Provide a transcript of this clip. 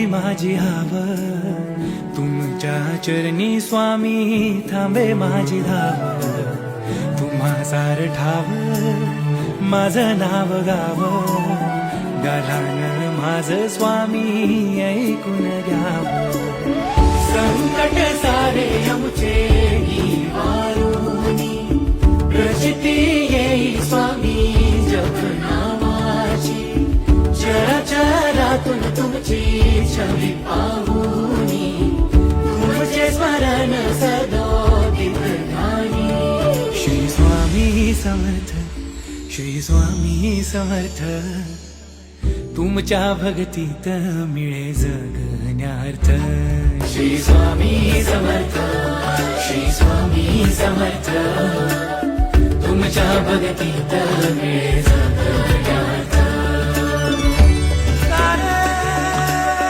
माझी हाव, तुमच्या चरणी स्वामी थांबे माझी धाव. तुम्हा सारठाव माझं नाव गाव, गालान माझं स्वामी ऐकून घ्याव. संकट सारे आमचे निवारुनी, प्रचिती येई स्वामी जप नामाची. चराचरातून तुमची छवी पाहुनी, तुमचे स्मरण सदोदित ध्यानी. श्री स्वामी समर्थ, श्री स्वामी समर्थ, तुमच्या भक्तीत मिळे जगण्यार्थ. श्री स्वामी समर्थ, श्री स्वामी समर्थ, तुमच्या भक्तीत मिळे जगण्यार्थ.